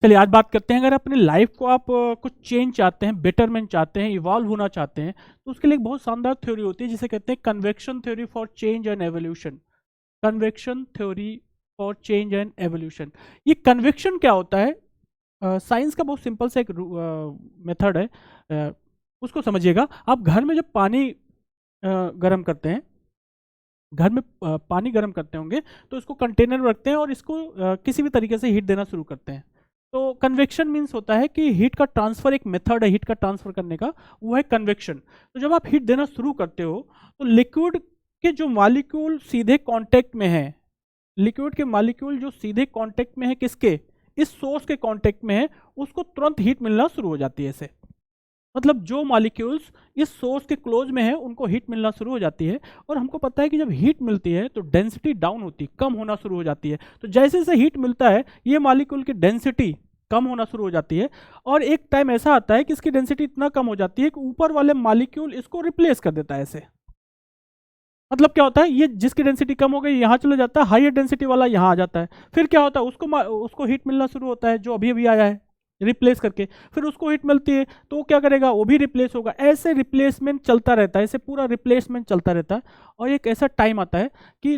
चलिए आज बात करते हैं, अगर अपनी लाइफ को आप कुछ चेंज चाहते हैं, बेटरमेंट चाहते हैं, इवॉल्व होना चाहते हैं, तो उसके लिए एक बहुत शानदार थ्योरी होती है जिसे कहते हैं convection theory for change and evolution. Convection theory for change and evolution. ये कन्वेक्शन क्या होता है? साइंस का बहुत सिंपल सा एक मेथड है, उसको समझिएगा। आप घर में जब पानी गर्म करते हैं, घर में पानी गर्म करते होंगे तो इसको कंटेनर में रखते हैं और इसको किसी भी तरीके से हीट देना शुरू करते हैं। तो कन्वेक्शन मीन्स होता है कि हीट का ट्रांसफर, एक मेथड है हीट का ट्रांसफर करने का, वो है कन्वेक्शन। तो जब आप हीट देना शुरू करते हो तो लिक्विड के जो मॉलिक्यूल सीधे कांटेक्ट में है, लिक्विड के मॉलिक्यूल जो सीधे कांटेक्ट में है किसके, इस सोर्स के कांटेक्ट में है, उसको तुरंत हीट मिलना शुरू हो जाती है। ऐसे मतलब जो मॉलिक्यूल्स इस सोर्स के क्लोज में है उनको हीट मिलना शुरू हो जाती है। और हमको पता है कि जब हीट मिलती है तो डेंसिटी डाउन होती है, कम होना शुरू हो जाती है। तो जैसे जैसे हीट मिलता है ये मॉलिक्यूल की डेंसिटी कम होना शुरू हो जाती है, और एक टाइम ऐसा आता है कि इसकी डेंसिटी इतना कम हो जाती है कि ऊपर वाले मॉलिक्यूल इसको रिप्लेस कर देता है। ऐसे मतलब क्या होता है, ये जिसकी डेंसिटी कम हो गई यहाँ चला जाता है, हायर डेंसिटी वाला यहाँ आ जाता है। फिर क्या होता है, उसको हीट मिलना शुरू होता है जो अभी अभी आया है रिप्लेस करके, फिर उसको हीट मिलती है तो वो क्या करेगा, वो भी रिप्लेस होगा। ऐसे रिप्लेसमेंट चलता रहता है, ऐसे पूरा रिप्लेसमेंट चलता रहता है। और एक ऐसा टाइम आता है कि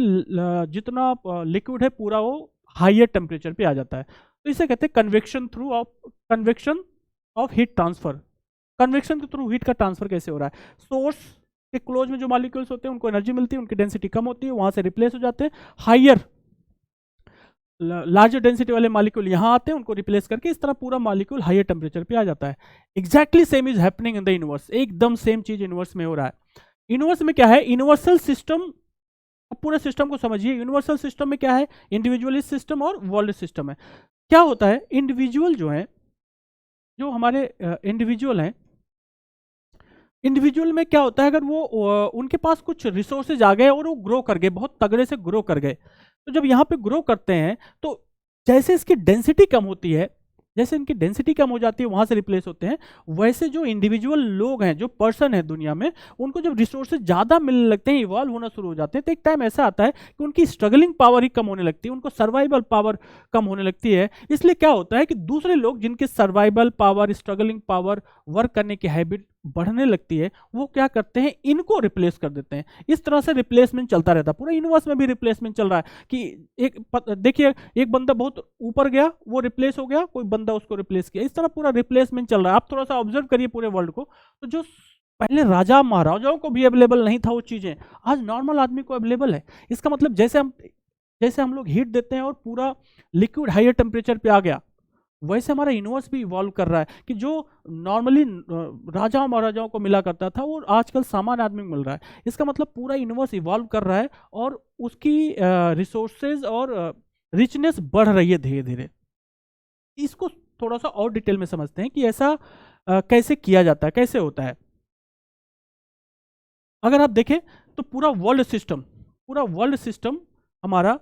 जितना लिक्विड है पूरा वो हायर टेम्परेचर पे आ जाता है। तो इसे कहते हैं convection of heat transfer. Convection के थ्रू हीट का ट्रांसफर कैसे हो रहा है, सोर्स के क्लोज में जो मॉलिक्यूल्स होते हैं उनको एनर्जी मिलती है, उनकी डेंसिटी कम होती है, वहां से रिप्लेस हो जाते हैं, हायर लार्जर डेंसिटी वाले मॉलिक्यूल यहाँ आते हैं, उनको रिप्लेस करके इस तरह पूरा मॉलिक्यूल हायर टेम्परेचर पे आ जाता है। Exactly same is happening in the universe, एकदम सेम चीज यूनिवर्स में हो रहा है। यूनिवर्स में क्या है, यूनिवर्सल सिस्टम, पूरे सिस्टम को समझिए। यूनिवर्सल सिस्टम में क्या है, इंडिविजुअलिस्ट सिस्टम और वर्ल्ड सिस्टम है। क्या होता है, इंडिविजुअल जो है, जो हमारे इंडिविजुअल हैं, इंडिविजुअल में क्या होता है, अगर वो उनके पास कुछ रिसोर्सेज आ गए और वो ग्रो कर गए, बहुत तगड़े से ग्रो कर गए, तो जब यहाँ पे ग्रो करते हैं तो जैसे इसकी डेंसिटी कम होती है, जैसे इनकी डेंसिटी कम हो जाती है वहां से रिप्लेस होते हैं, वैसे जो इंडिविजुअल लोग हैं, जो पर्सन है दुनिया में, उनको जब रिसोर्सेज ज़्यादा मिलने लगते हैं, इवॉल्व होना शुरू हो जाते हैं, तो एक टाइम ऐसा आता है कि उनकी स्ट्रगलिंग पावर ही कम होने लगती है, उनको सर्वाइवल पावर कम होने लगती है। इसलिए क्या होता है कि दूसरे लोग जिनके survival power, struggling power, work करने की हैबिट बढ़ने लगती है, वो क्या करते हैं, इनको रिप्लेस कर देते हैं। इस तरह से रिप्लेसमेंट चलता रहता है, पूरा यूनिवर्स में भी रिप्लेसमेंट चल रहा है कि देखिए एक बंदा बहुत ऊपर गया, वो रिप्लेस हो गया, कोई बंदा उसको रिप्लेस किया, इस तरह पूरा रिप्लेसमेंट चल रहा है। आप थोड़ा सा ऑब्जर्व करिए पूरे वर्ल्ड को, तो जो पहले राजा महाराजाओं को भी अवेलेबल नहीं था वो चीजें, आज नॉर्मल आदमी को अवेलेबल है। इसका मतलब जैसे हम लोग हीट देते हैं और पूरा लिक्विड हायर टेम्परेचर पे आ गया, वैसे हमारा यूनिवर्स भी इवॉल्व कर रहा है कि जो नॉर्मली राजाओं महाराजाओं को मिला करता था वो आजकल सामान्य आदमी को मिल रहा है। इसका मतलब पूरा यूनिवर्स इवॉल्व कर रहा है और उसकी रिसोर्सेज और रिचनेस बढ़ रही है धीरे धीरे। इसको थोड़ा सा और डिटेल में समझते हैं कि ऐसा कैसे किया जाता है, कैसे होता है। अगर आप देखें तो पूरा वर्ल्ड सिस्टम हमारा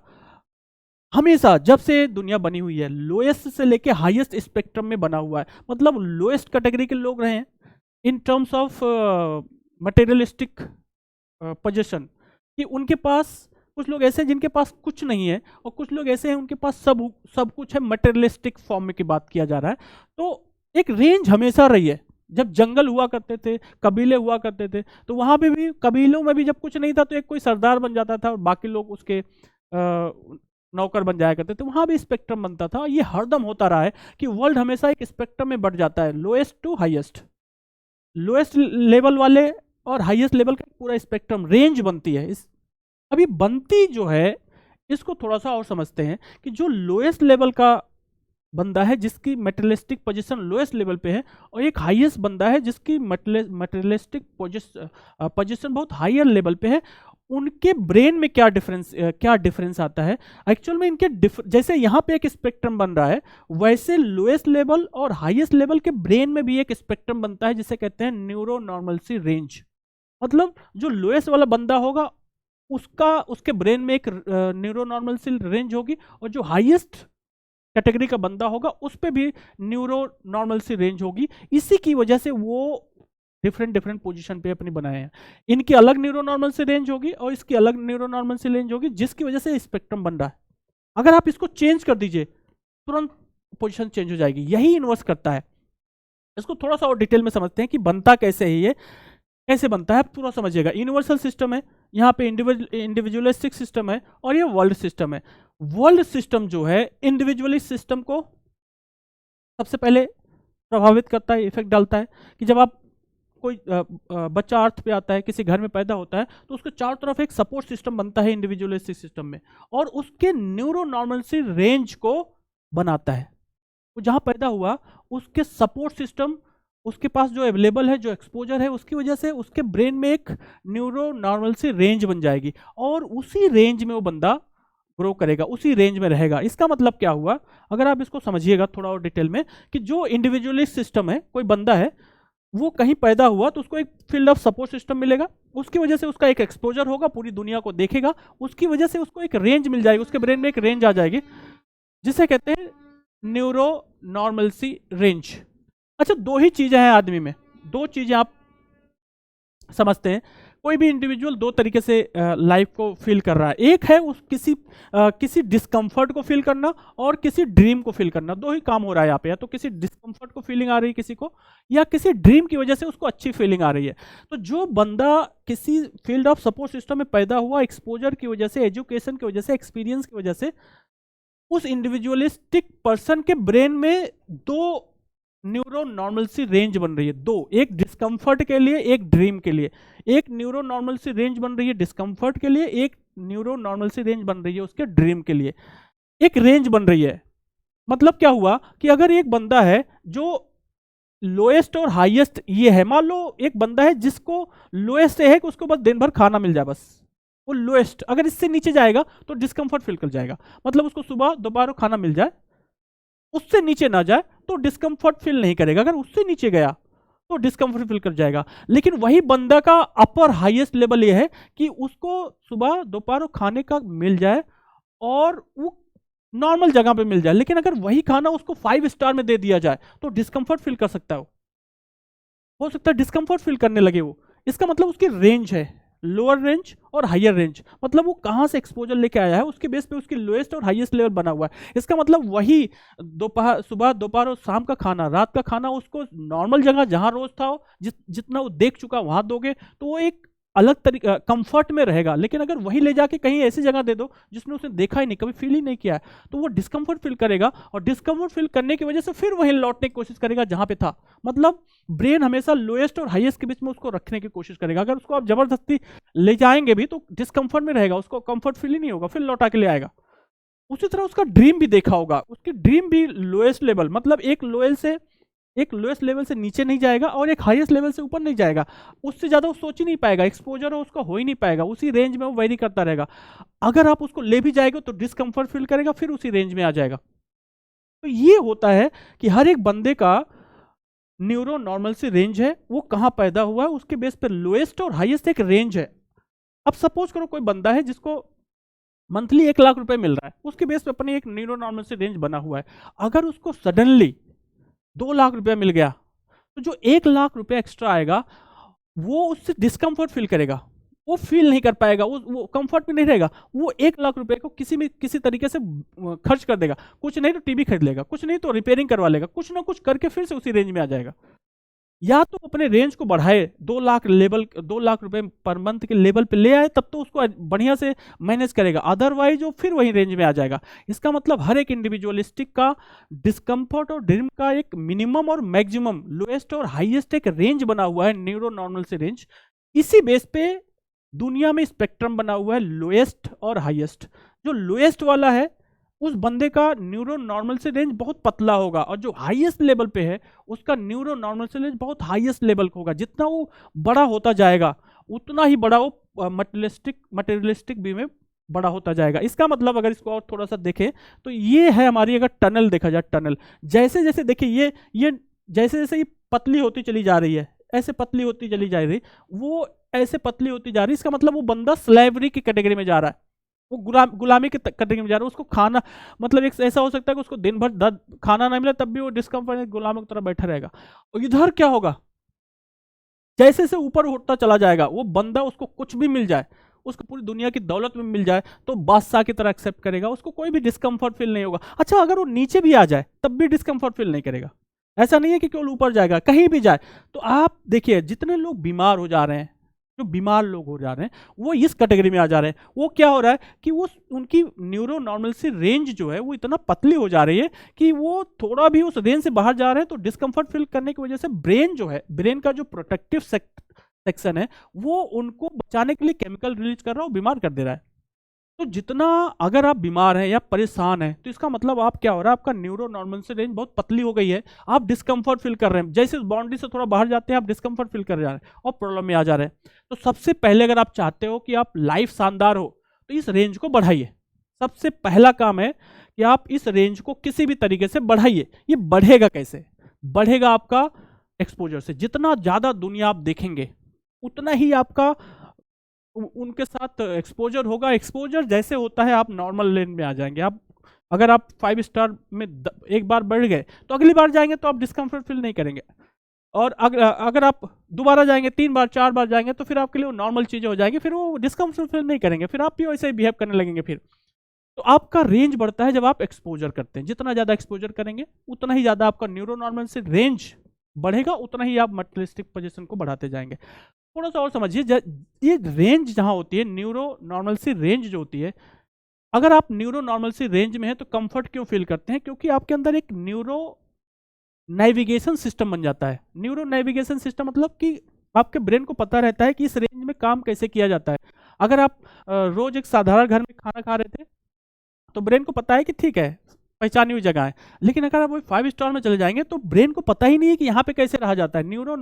हमेशा जब से दुनिया बनी हुई है लोएस्ट से लेके हाईएस्ट स्पेक्ट्रम में बना हुआ है। मतलब लोएस्ट कैटेगरी के लोग रहे हैं in terms of materialistic position, कि उनके पास कुछ लोग ऐसे हैं जिनके पास कुछ नहीं है, और कुछ लोग ऐसे हैं उनके पास सब कुछ है, मटेरियलिस्टिक फॉर्म में की बात किया जा रहा है। तो एक रेंज हमेशा रही है। जब जंगल हुआ करते थे, कबीले हुआ करते थे, तो वहां पे भी कबीलों में भी जब कुछ नहीं था तो एक कोई सरदार बन जाता था और बाकी लोग उसके नौकर बन जाया करते थे, वहां भी स्पेक्ट्रम बनता था। ये हरदम होता रहा है कि वर्ल्ड हमेशा एक स्पेक्ट्रम में बढ़ जाता है, lowest to highest, lowest level वाले और हाईएस्ट लेवल का पूरा स्पेक्ट्रम रेंज बनती है। अभी बनती जो है इसको थोड़ा सा और समझते हैं कि जो लोएस्ट लेवल का बंदा है जिसकी मटेरियलिस्टिक पोजीशन लोएस्ट लेवल पे है, और एक हाईएस्ट बंदा है जिसकी मटेरियलिस्टिक पोजीशन बहुत हायर लेवल पे है, उनके ब्रेन में क्या डिफरेंस आता है एक्चुअल में। इनके जैसे यहाँ पे एक स्पेक्ट्रम बन रहा है, वैसे लोएस्ट लेवल और हाईएस्ट लेवल के ब्रेन में भी एक स्पेक्ट्रम बनता है जिसे कहते हैं न्यूरो नॉर्मलसी रेंज। मतलब जो लोएस्ट वाला बंदा होगा उसके ब्रेन में एक न्यूरो नॉर्मलसी रेंज होगी, और जो हाईएस्ट कैटेगरी का बंदा होगा उस पे भी न्यूरो नॉर्मलसी रेंज होगी। इसी की वजह से वो डिफरेंट पोजीशन पे अपनी बनाए हैं। इनकी अलग न्यूरो नॉर्मलसी रेंज होगी और इसकी अलग न्यूरो नॉर्मलसी रेंज होगी, जिसकी वजह से स्पेक्ट्रम बन रहा है। अगर आप इसको चेंज कर दीजिए तुरंत पोजीशन चेंज हो जाएगी। यही इन्वर्स करता है। इसको थोड़ा सा और डिटेल में समझते हैं कि बनता कैसे है, ये कैसे बनता है, आप पूरा समझिएगा। यूनिवर्सल सिस्टम है, यहाँ पे इंडिविजुअलिस्टिक सिस्टम है, और ये वर्ल्ड सिस्टम है। वर्ल्ड सिस्टम जो है इंडिविजुअलिस्ट सिस्टम को सबसे पहले प्रभावित करता है, इफेक्ट डालता है कि जब आप कोई बच्चा अर्थ पे आता है, किसी घर में पैदा होता है, तो उसके चारों तरफ एक सपोर्ट सिस्टम बनता है इंडिविजुअलिस्टिक सिस्टम में, और उसके न्यूरो नॉर्मलसी रेंज को बनाता है। वो जहाँ पैदा हुआ उसके सपोर्ट सिस्टम, उसके पास जो अवेलेबल है, जो एक्सपोजर है, उसकी वजह से उसके ब्रेन में एक न्यूरो नॉर्मलसी रेंज बन जाएगी, और उसी रेंज में वो बंदा ग्रो करेगा, उसी रेंज में रहेगा। इसका मतलब क्या हुआ, अगर आप इसको समझिएगा थोड़ा और डिटेल में, कि जो इंडिविजुअलिस्ट सिस्टम है, कोई बंदा है वो कहीं पैदा हुआ तो उसको एक फील्ड ऑफ सपोर्ट सिस्टम मिलेगा, उसकी वजह से उसका एक एक्सपोजर होगा, पूरी दुनिया को देखेगा, उसकी वजह से उसको एक रेंज मिल जाएगी, उसके ब्रेन में एक रेंज आ जाएगी जिसे कहते हैं न्यूरो नॉर्मलसी रेंज। अच्छा, दो ही चीजें हैं आदमी में, दो चीजें आप समझते हैं। कोई भी इंडिविजुअल दो तरीके से लाइफ को फील कर रहा है। एक है उस किसी डिस्कम्फर्ट को फील करना, और किसी ड्रीम को फील करना। दो ही काम हो रहा है यहाँ पे, या तो किसी डिस्कम्फर्ट को फीलिंग आ रही है किसी को, या किसी ड्रीम की वजह से उसको अच्छी फीलिंग आ रही है। तो जो बंदा किसी फील्ड ऑफ सपोर्ट सिस्टम में पैदा हुआ, एक्सपोजर की वजह से, एजुकेशन की वजह से, एक्सपीरियंस की वजह से, उस इंडिविजुअलिस्टिक पर्सन के ब्रेन में दो न्यूरो नॉर्मलसी रेंज बन रही है, दो, एक डिस्कम्फर्ट के लिए, एक ड्रीम के लिए। एक न्यूरो नॉर्मलसी रेंज बन रही है डिस्कम्फर्ट के लिए, एक न्यूरो नॉर्मलसी रेंज बन रही है उसके ड्रीम के लिए। एक रेंज बन रही है, मतलब क्या हुआ कि अगर एक बंदा है जो लोएस्ट और हाईएस्ट ये है, मान लो एक बंदा है जिसको लोएस्ट है कि उसको बस दिन भर खाना मिल जाए, बस वो लोएस्ट, अगर इससे नीचे जाएगा तो डिस्कम्फर्ट फील कर जाएगा। मतलब उसको सुबह दोपहर खाना मिल जाए, उससे नीचे ना जाए तो डिस्कम्फर्ट फील नहीं करेगा, अगर उससे नीचे गया तो डिस्कम्फर्ट फील कर जाएगा। लेकिन वही बंदा का अपर हाईएस्ट लेवल ये है कि उसको सुबह दोपहर खाने का मिल जाए, और वो नॉर्मल जगह पे मिल जाए, लेकिन अगर वही खाना उसको 5 स्टार में दे दिया जाए तो डिस्कम्फर्ट फील कर सकता है, हो सकता है डिस्कम्फर्ट फील करने लगे वो। इसका मतलब उसकी रेंज है, लोअर रेंज और हायर रेंज, मतलब वो कहाँ से एक्सपोजर लेके आया है उसके बेस पे उसकी लोएस्ट और हाईएस्ट लेवल बना हुआ है। इसका मतलब वही दोपहर, सुबह दोपहर और शाम का खाना, रात का खाना उसको नॉर्मल जगह जहाँ रोज था, जितना वो देख चुका वहां दोगे तो वो एक अलग तरीका कंफर्ट में रहेगा। लेकिन अगर वही ले जाके कहीं ऐसी जगह दे दो जिसने उसने देखा ही नहीं, कभी फील ही नहीं किया है, तो वो डिस्कम्फर्ट फील करेगा, और डिस्कम्फर्ट फील करने की वजह से फिर वहीं लौटने की कोशिश करेगा जहां पे था। मतलब ब्रेन हमेशा लोएस्ट और हाईएस्ट के बीच में उसको रखने की कोशिश करेगा। अगर उसको आप जबरदस्ती ले जाएंगे भी तो डिस्कम्फर्ट में रहेगा, उसको कंफर्ट फील ही नहीं होगा, फिर लौटा के ले आएगा। उसी तरह उसका ड्रीम भी देखा होगा, उसकी ड्रीम भी लोएस्ट लेवल, मतलब एक लोएस्ट लेवल से नीचे नहीं जाएगा और एक हाईएस्ट लेवल से ऊपर नहीं जाएगा, उससे ज्यादा वो सोच ही नहीं पाएगा, एक्सपोजर उसका हो ही नहीं पाएगा, उसी रेंज में वो वेरी करता रहेगा। अगर आप उसको ले भी जाएगा तो डिस्कम्फर्ट फील करेगा, फिर उसी रेंज में आ जाएगा। तो ये होता है कि हर एक बंदे का न्यूरो नॉर्मलसी रेंज है, वो कहां पैदा हुआ है उसके बेस पर लोएस्ट और हाईएस्ट एक रेंज है। अब सपोज करो कोई बंदा है जिसको मंथली 1 लाख रुपए मिल रहा है, उसके बेस पे अपनी एक न्यूरो नॉर्मलसी रेंज बना हुआ है। अगर उसको सडनली 2 लाख रुपया मिल गया तो जो 1 लाख रुपया एक्स्ट्रा आएगा वो उससे डिस्कम्फर्ट फील करेगा, वो फील नहीं कर पाएगा, वो कंफर्ट में नहीं रहेगा। वो 1 लाख रुपए को किसी तरीके से खर्च कर देगा, कुछ नहीं तो टीवी खरीद लेगा, कुछ नहीं तो रिपेयरिंग करवा लेगा, कुछ ना कुछ करके फिर से उसी रेंज में आ जाएगा। या तो अपने रेंज को बढ़ाए, 2 लाख रुपए पर मंथ के लेवल पे ले आए, तब तो उसको बढ़िया से मैनेज करेगा, अदरवाइज वो फिर वही रेंज में आ जाएगा। इसका मतलब हर एक इंडिविजुअलिस्टिक का डिस्कम्फर्ट और ड्रीम का एक मिनिमम और मैक्सिमम, लोएस्ट और हाईएस्ट एक रेंज बना हुआ है, न्यूरो नॉर्मल से रेंज। इसी बेस पे दुनिया में स्पेक्ट्रम बना हुआ है लोएस्ट और हाईएस्ट। जो लोएस्ट वाला है उस बंदे का न्यूरो नॉर्मल से रेंज बहुत पतला होगा, और जो हाईएस्ट लेवल पे है उसका न्यूरो नॉर्मल से रेंज बहुत हाईएस्ट लेवल का होगा। जितना वो बड़ा होता जाएगा उतना ही बड़ा वो मटेरियलिस्टिक भी में बड़ा होता जाएगा। इसका मतलब अगर इसको और थोड़ा सा देखें तो ये है हमारी, अगर टनल देखा जाए, टनल जैसे जैसे देखिए ये जैसे जैसे ये पतली होती चली जा रही है, ऐसे पतली होती चली जा रही, वो ऐसे पतली होती जा रही, इसका मतलब वो बंदा स्लेवरी की कैटेगरी में जा रहा है, वो गुलामी की कैटेगरी में जा रहा है। उसको खाना, मतलब एक ऐसा हो सकता है कि उसको दिन भर खाना ना मिले तब भी वो डिस्कम्फर्ट गुलाम की तरह बैठा रहेगा। और इधर क्या होगा, जैसे से ऊपर उठता चला जाएगा वो बंदा, उसको कुछ भी मिल जाए उसको पूरी दुनिया की दौलत में मिल जाए तो बादशाह की तरह एक्सेप्ट करेगा, उसको कोई भी डिस्कम्फर्ट फील नहीं होगा। अच्छा, अगर वो नीचे भी आ जाए तब भी डिस्कम्फर्ट फील नहीं करेगा। ऐसा नहीं है कि केवल ऊपर जाएगा, कहीं भी जाए। तो आप देखिए जितने लोग बीमार हो जा रहे हैं, जो बीमार लोग हो जा रहे हैं, वो इस कैटेगरी में आ जा रहे हैं। वो क्या हो रहा है कि वो उनकी न्यूरो नॉर्मल से रेंज जो है वो इतना पतली हो जा रही है कि वो थोड़ा भी उस रेंज से बाहर जा रहे हैं तो डिस्कम्फर्ट फील करने की वजह से ब्रेन जो है, ब्रेन का जो प्रोटेक्टिव सेक्शन है वो उनको बचाने के लिए केमिकल रिलीज कर रहा है, वो बीमार कर दे रहा है। तो जितना अगर आप बीमार हैं या परेशान हैं तो इसका मतलब आप क्या हो रहा है, आपका न्यूरो नॉर्मल से रेंज बहुत पतली हो गई है, आप डिस्कम्फर्ट फील कर रहे हैं। जैसे उस बाउंड्री से थोड़ा बाहर जाते हैं आप डिस्कम्फर्ट फील कर जा रहे हैं और प्रॉब्लम में आ जा रहे हैं। तो सबसे पहले अगर आप चाहते हो कि आप लाइफ शानदार हो तो इस रेंज को बढ़ाइए। सबसे पहला काम है कि आप इस रेंज को किसी भी तरीके से बढ़ाइए। ये बढ़ेगा कैसे? बढ़ेगा आपका एक्सपोजर से। जितना ज़्यादा दुनिया आप देखेंगे उतना ही आपका उनके साथ एक्सपोजर होगा। एक्सपोजर जैसे होता है आप नॉर्मल लेन में आ जाएंगे। आप अगर आप 5 स्टार में एक बार बढ़ गए तो अगली बार जाएंगे तो आप डिस्कम्फर्ट फील नहीं करेंगे। और अगर आप दोबारा जाएंगे 3 बार 4 बार जाएंगे तो फिर आपके लिए वो नॉर्मल चीज़ें हो जाएंगी, फिर वो डिस्कम्फर्ट फील नहीं करेंगे, फिर आप भी वैसे ही बिहेव करने लगेंगे। फिर तो आपका रेंज बढ़ता है जब आप एक्सपोजर करते हैं। जितना ज़्यादा एक्सपोजर करेंगे उतना ही ज़्यादा आपका न्यूरो नॉर्मल से रेंज बढ़ेगा, उतना ही आप मटेरियलिस्टिक पोजीशन को बढ़ाते जाएंगे। थोड़ा सा और समझिए, ये रेंज जहां होती है, न्यूरो नॉर्मल सी रेंज जो होती है, अगर आप न्यूरो नॉर्मल सी रेंज में है तो कंफर्ट क्यों फील करते हैं? क्योंकि आपके अंदर एक न्यूरो नेविगेशन सिस्टम बन जाता है। न्यूरो नेविगेशन सिस्टम मतलब कि आपके ब्रेन को पता रहता है कि इस रेंज में काम कैसे किया जाता है। अगर आप रोज एक साधारण घर में खाना खा रहे थे तो ब्रेन को पता है कि ठीक है, पहचानी हुई जगह है। लेकिन अगर आप वही 5 स्टार में चले जाएंगे तो ब्रेन को पता ही नहीं है कि यहाँ पे कैसे रहा जाता है। न्यूरो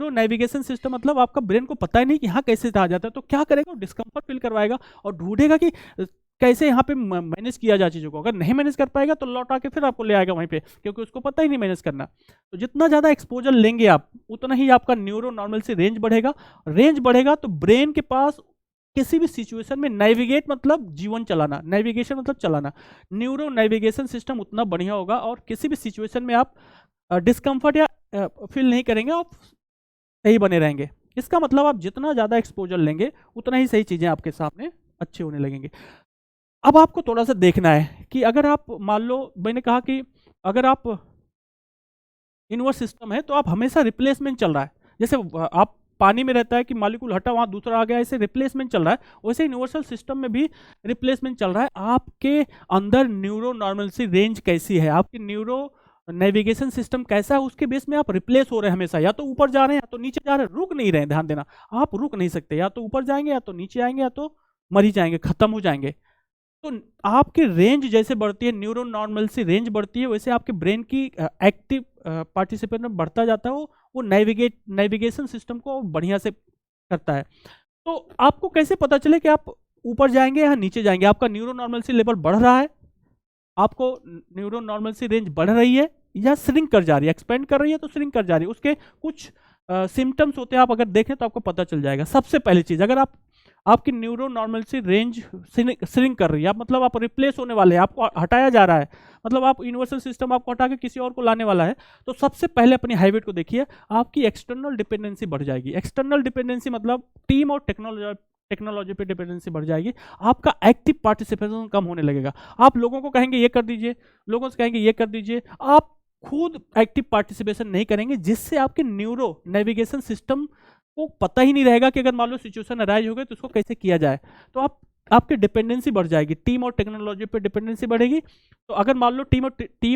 नेविगेशन सिस्टम मतलब आपका ब्रेन को पता ही नहीं कि यहाँ कैसे रहा जाता है। तो क्या करेगा, डिस्कम्फर्ट फील करवाएगा और ढूंढेगा कि कैसे यहाँ पे मैनेज किया जाए चीज़ों को। अगर नहीं मैनेज कर पाएगा तो लौटा के फिर आपको ले आएगा वहीं पे, क्योंकि उसको पता ही नहीं मैनेज करना। तो जितना ज़्यादा एक्सपोजर लेंगे आप उतना ही आपका न्यूरो नॉर्मल से रेंज बढ़ेगा। रेंज बढ़ेगा तो ब्रेन के पास किसी भी सिचुएशन में नेविगेट मतलब जीवन चलाना, नेविगेशन मतलब चलाना, न्यूरो नेविगेशन सिस्टम उतना बढ़िया होगा और किसी भी सिचुएशन में आप डिस्कम्फर्ट या फील नहीं करेंगे, आप सही बने रहेंगे। इसका मतलब आप जितना ज़्यादा एक्सपोजर लेंगे उतना ही सही चीज़ें आपके सामने अच्छे होने लगेंगे। अब आपको थोड़ा सा देखना है कि अगर आप मान लो, मैंने कहा कि अगर आप इनवर्स सिस्टम है तो आप हमेशा रिप्लेसमेंट चल रहा है। जैसे आप पानी में रहता है कि मॉलिक्यूल हटा वहाँ दूसरा आ गया, ऐसे रिप्लेसमेंट चल रहा है, वैसे यूनिवर्सल सिस्टम में भी रिप्लेसमेंट चल रहा है। आपके अंदर न्यूरो नॉर्मल सी रेंज कैसी है, आपकी न्यूरो नेविगेशन सिस्टम कैसा है, उसके बेस में आप रिप्लेस हो रहे हैं हमेशा। या तो ऊपर जा रहे हैं या तो नीचे जा रहे हैं, रुक नहीं रहे हैं। ध्यान देना, आप रुक नहीं सकते, या तो ऊपर जाएंगे या तो नीचे आएंगे या तो मर ही जाएंगे, खत्म हो जाएंगे। तो आपकी रेंज जैसे बढ़ती है, न्यूरो नॉर्मल सी रेंज बढ़ती है, वैसे आपके ब्रेन की एक्टिव पार्टिसिपेशन बढ़ता जाता है। वो नेविगेशन सिस्टम को बढ़िया से करता है। तो आपको कैसे पता चले कि आप ऊपर जाएंगे या नीचे जाएंगे? आपका न्यूरो नॉर्मल सी लेवल बढ़ रहा है, आपको न्यूरो नॉर्मल सी रेंज बढ़ रही है या श्रिंक कर जा रही है? एक्सपेंड कर रही है तो श्रिंक कर जा रही है। उसके कुछ सिम्टम्स होते हैं, आप अगर देखें तो आपको पता चल जाएगा। सबसे पहली चीज, अगर आपकी न्यूरो नॉर्मल सी रेंज श्रिंक कर रही है, मतलब आप रिप्लेस होने वाले हैं, आपको हटाया जा रहा है, मतलब आप यूनिवर्सल सिस्टम आपको हटा के किसी और को लाने वाला है, तो सबसे पहले अपनी हैबिट को देखिए, आपकी एक्सटर्नल डिपेंडेंसी बढ़ जाएगी। एक्सटर्नल डिपेंडेंसी मतलब टीम और टेक्नोलॉजी पे डिपेंडेंसी बढ़ जाएगी। आपका एक्टिव पार्टिसिपेशन कम होने लगेगा। आप लोगों को कहेंगे ये कर दीजिए, लोगों से कहेंगे ये कर दीजिए, आप खुद एक्टिव पार्टिसिपेशन नहीं करेंगे, जिससे आपके न्यूरो नेविगेशन सिस्टम को पता ही नहीं रहेगा कि अगर मान लो सिचुएशन अराइज हो गई तो उसको कैसे किया जाए। तो आपकी डिपेंडेंसी बढ़ जाएगी, टीम और टेक्नोलॉजी पे डिपेंडेंसी बढ़ेगी। तो अगर मान लो टीम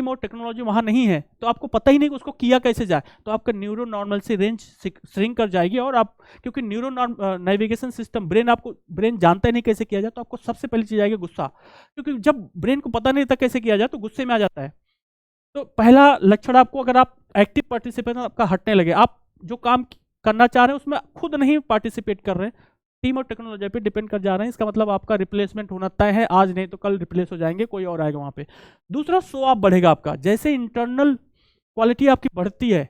और टेक्नोलॉजी वहाँ नहीं है तो आपको पता ही नहीं कि उसको किया कैसे जाए, तो आपका न्यूरो नॉर्मल से रेंज श्रिंक कर जाएगी। और आप, क्योंकि न्यूरो नेविगेशन सिस्टम ब्रेन जानता ही नहीं कैसे किया जाए, तो आपको सबसे पहली चीज़ आएगी गुस्सा, क्योंकि जब ब्रेन को पता नहीं था कैसे किया जाए तो गुस्से में आ जाता है। तो पहला लक्षण आपको, अगर आप एक्टिव पार्टिसिपेशन आपका हटने लगे, आप जो काम करना चाह रहे हैं उसमें खुद नहीं पार्टिसिपेट कर रहे हैं, टीम और टेक्नोलॉजी पे डिपेंड कर जा रहे हैं, इसका मतलब आपका रिप्लेसमेंट होना तय है। आज नहीं तो कल रिप्लेस हो जाएंगे, कोई और आएगा वहाँ पे। दूसरा, शो ऑफ बढ़ेगा आपका। जैसे इंटरनल क्वालिटी आपकी बढ़ती है,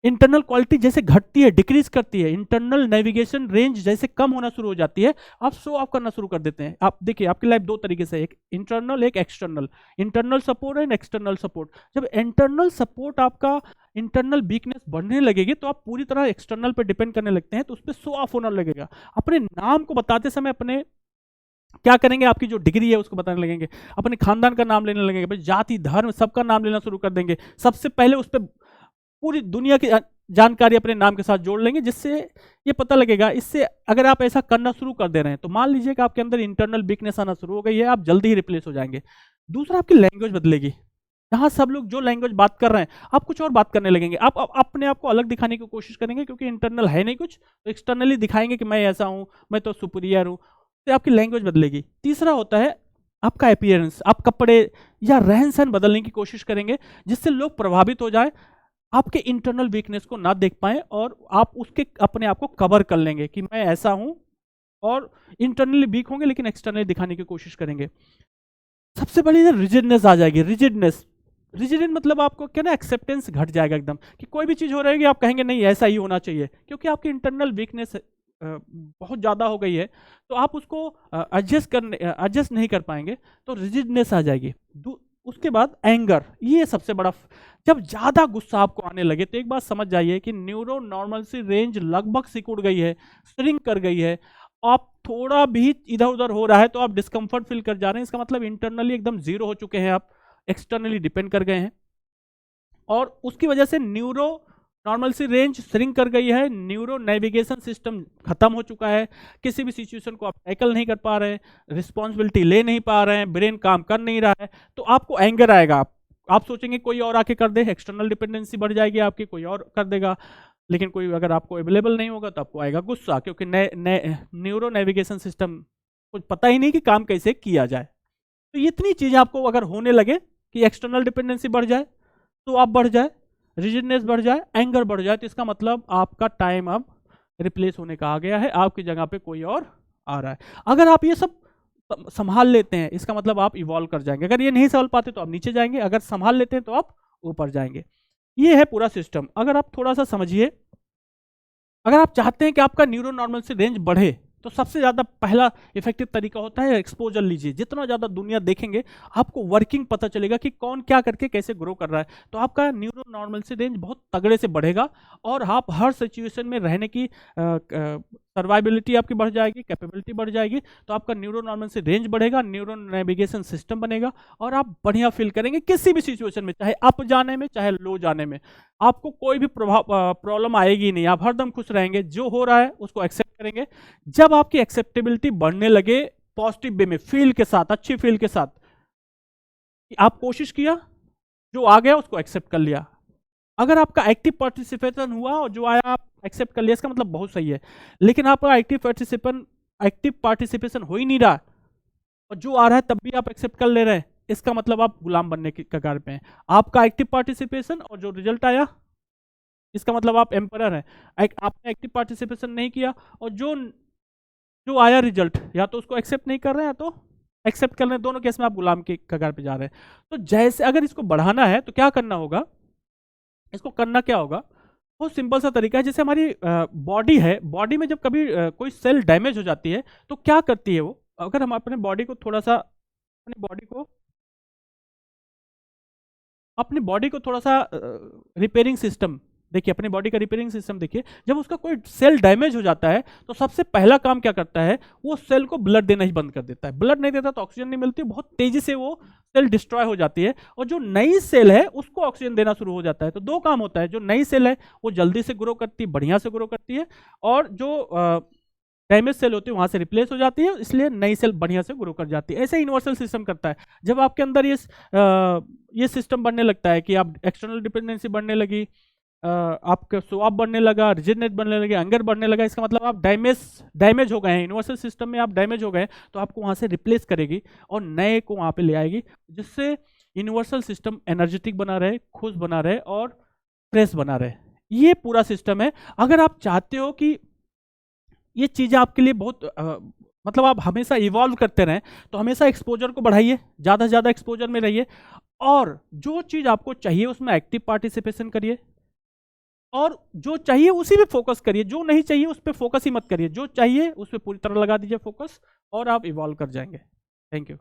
इंटरनल क्वालिटी जैसे घटती है, डिक्रीज करती है, इंटरनल नेविगेशन रेंज जैसे कम होना शुरू हो जाती है, आप शो ऑफ करना शुरू कर देते हैं। आप देखिए आपकी लाइफ दो तरीके से, एक इंटरनल एक external, internal support and external support. जब इंटरनल सपोर्ट आपका इंटरनल वीकनेस बढ़ने लगेगी तो आप पूरी तरह एक्सटर्नल पे डिपेंड करने लगते हैं, तो उस पर शो ऑफ होना लगेगा। अपने नाम को बताते समय अपने क्या करेंगे, आपकी जो डिग्री है उसको बताने लगेंगे, अपने खानदान का नाम लेने लगेंगे, भाई जाति धर्म सबका नाम लेना शुरू कर देंगे। सबसे पहले उस पर पूरी दुनिया की जानकारी अपने नाम के साथ जोड़ लेंगे, जिससे ये पता लगेगा। इससे अगर आप ऐसा करना शुरू कर दे रहे हैं तो मान लीजिए कि आपके अंदर इंटरनल वीकनेस आना शुरू हो गई है, आप जल्दी ही रिप्लेस हो जाएंगे। दूसरा, आपकी लैंग्वेज बदलेगी। यहाँ सब लोग जो लैंग्वेज बात कर रहे हैं आप कुछ और बात करने लगेंगे। आप अपने आप को अलग दिखाने की कोशिश करेंगे, क्योंकि इंटरनल है नहीं कुछ, तो एक्सटर्नली दिखाएंगे कि मैं ऐसा हूँ, मैं तो सुपीरियर हूँ, तो आपकी लैंग्वेज बदलेगी। तीसरा होता है आपका अपीयरेंस, आप कपड़े या रहन सहन बदलने की कोशिश करेंगे, जिससे लोग प्रभावित हो जाए, आपके इंटरनल वीकनेस को ना देख पाए और आप उसके अपने आप को कवर कर लेंगे कि मैं ऐसा हूं, और इंटरनली वीक होंगे लेकिन एक्सटर्नली दिखाने की कोशिश करेंगे। सबसे बड़ी रिजिडनेस आ जाएगी। रिजिडनेस, रिजिड मतलब आपको क्या ना, एक्सेप्टेंस घट जाएगा एकदम, कि कोई भी चीज हो रही है आप कहेंगे नहीं ऐसा ही होना चाहिए, क्योंकि आपकी इंटरनल वीकनेस बहुत ज़्यादा हो गई है, तो आप उसको एडजस्ट नहीं कर पाएंगे, तो रिजिडनेस आ जाएगी। उसके बाद एंगर, ये सबसे बड़ा। जब ज़्यादा गुस्सा आपको आने लगे तो एक बात समझ जाइए कि न्यूरो नॉर्मल सी रेंज लगभग सिकुड़ गई है, श्रिंक कर गई है। आप थोड़ा भी इधर उधर हो रहा है तो आप डिस्कम्फर्ट फील कर जा रहे हैं, इसका मतलब इंटरनली एकदम जीरो हो चुके हैं, आप एक्सटर्नली डिपेंड कर गए हैं, और उसकी वजह से न्यूरो नॉर्मल सी रेंज श्रिंक कर गई है, न्यूरो नेविगेशन सिस्टम खत्म हो चुका है, किसी भी सिचुएशन को आप टैकल नहीं कर पा रहे, रिस्पॉन्सिबिलिटी ले नहीं पा रहे हैं, ब्रेन काम कर नहीं रहा है, तो आपको एंगर आएगा। आप सोचेंगे कोई और आके कर दे, एक्सटर्नल डिपेंडेंसी बढ़ जाएगी आपकी, कोई और कर देगा। लेकिन कोई अगर आपको अवेलेबल नहीं होगा तो आपको आएगा गुस्सा, क्योंकि न्यूरो नेविगेशन सिस्टम कुछ पता ही नहीं कि काम कैसे किया जाए। तो ये इतनी चीज़ें आपको अगर होने लगे कि एक्सटर्नल डिपेंडेंसी बढ़ जाए, तो आप बढ़ जाए, रिजिडनेस बढ़ जाए, एंगर बढ़ जाए, तो इसका मतलब आपका टाइम अब रिप्लेस होने का आ गया है, आपकी जगह पे कोई और आ रहा है। अगर आप ये सब संभाल लेते हैं, इसका मतलब आप इवॉल्व कर जाएंगे। अगर ये नहीं संभाल पाते तो आप नीचे जाएंगे, अगर संभाल लेते हैं तो आप ऊपर जाएंगे। ये है पूरा सिस्टम। अगर आप थोड़ा सा समझिए, अगर आप चाहते हैं कि आपका न्यूरो नॉर्मल से रेंज बढ़े, तो सबसे ज़्यादा पहला इफेक्टिव तरीका होता है एक्सपोजर लीजिए। जितना ज़्यादा दुनिया देखेंगे आपको वर्किंग पता चलेगा कि कौन क्या करके कैसे ग्रो कर रहा है, तो आपका न्यूरो नॉर्मल से रेंज बहुत तगड़े से बढ़ेगा, और आप हर सिचुएशन में रहने की सर्वाइबिलिटी आपकी बढ़ जाएगी, कैपेबिलिटी बढ़ जाएगी, तो आपका न्यूरो नॉर्मल से रेंज बढ़ेगा, न्यूरो नेविगेशन सिस्टम बनेगा, और आप बढ़िया फील करेंगे किसी भी सिचुएशन में, चाहे अप जाने में चाहे लो जाने में। आपको कोई भी प्रॉब्लम आएगी नहीं, आप हरदम खुश रहेंगे, जो हो रहा है उसको एक्सेप्ट करेंगे। जब आपकी एक्सेप्टेबिलिटी बढ़ने लगे पॉजिटिव वे में, फील के साथ, अच्छी फील के साथ, आप कोशिश किया, जो आ गया उसको एक्सेप्ट कर लिया। अगर आपका एक्टिव पार्टिसिपेशन हुआ और जो आया आप एक्सेप्ट कर लिया, इसका मतलब बहुत सही है। लेकिन आपका एक्टिव पार्टिसिपेशन हो ही नहीं रहा, और जो आ रहा है तब भी आप एक्सेप्ट कर ले रहे हैं, इसका मतलब आप गुलाम बनने की कगार पे हैं। आपका एक्टिव पार्टिसिपेशन और जो रिजल्ट आया, इसका मतलब आप एम्परर हैं। आपने एक्टिव पार्टिसिपेशन नहीं किया और जो जो आया रिजल्ट, या तो उसको एक्सेप्ट नहीं कर रहे हैं या तो एक्सेप्ट कर रहे हैं, दोनों केस में आप गुलाम के कगार पे जा रहे हैं। तो जैसे अगर इसको बढ़ाना है तो क्या करना होगा, इसको करना क्या होगा, बहुत सिंपल सा तरीका है। जैसे हमारी बॉडी है, बॉडी में जब कभी कोई सेल डैमेज हो जाती है तो क्या करती है वो, अगर हम अपने बॉडी को थोड़ा सा रिपेयरिंग सिस्टम देखिए, अपनी बॉडी का रिपेयरिंग सिस्टम देखिए, जब उसका कोई सेल डैमेज हो जाता है तो सबसे पहला काम क्या करता है, वो सेल को ब्लड देना ही बंद कर देता है। ब्लड नहीं देता तो ऑक्सीजन नहीं मिलती, बहुत तेजी से वो सेल डिस्ट्रॉय हो जाती है, और जो नई सेल है उसको ऑक्सीजन देना शुरू हो जाता है। तो दो काम होता है, जो नई सेल है वो जल्दी से ग्रो करती है, बढ़िया से ग्रो करती है, और जो डैमेज सेल होती है वहां से रिप्लेस हो जाती है, इसलिए नई सेल बढ़िया से ग्रो कर जाती है। ऐसे यूनिवर्सल सिस्टम करता है। जब आपके अंदर ये सिस्टम बनने लगता है कि आप एक्सटर्नल डिपेंडेंसी बढ़ने लगी, आपका स्वभाव बढ़ने लगा, रिजिडनेस बढ़ने लगे, एंगर बढ़ने लगा, इसका मतलब आप डैमेज हो गए हैं, यूनिवर्सल सिस्टम में आप डैमेज हो गए, तो आपको वहां से रिप्लेस करेगी और नए को वहां पे ले आएगी, जिससे यूनिवर्सल सिस्टम एनर्जेटिक बना रहे, खुश बना रहे और फ्रेश बना रहे। ये पूरा सिस्टम है। अगर आप चाहते हो कि ये चीज़ें आपके लिए बहुत मतलब आप हमेशा इवॉल्व करते रहें, तो हमेशा एक्सपोजर को बढ़ाइए, ज़्यादा से ज़्यादा एक्सपोजर में रहिए, और जो चीज़ आपको चाहिए उसमें एक्टिव पार्टिसिपेशन करिए। और जो चाहिए उसी पे फोकस करिए, जो नहीं चाहिए उस पर फोकस ही मत करिए, जो चाहिए उस पर पूरी तरह लगा दीजिए फोकस, और आप इवॉल्व कर जाएंगे। Thank you.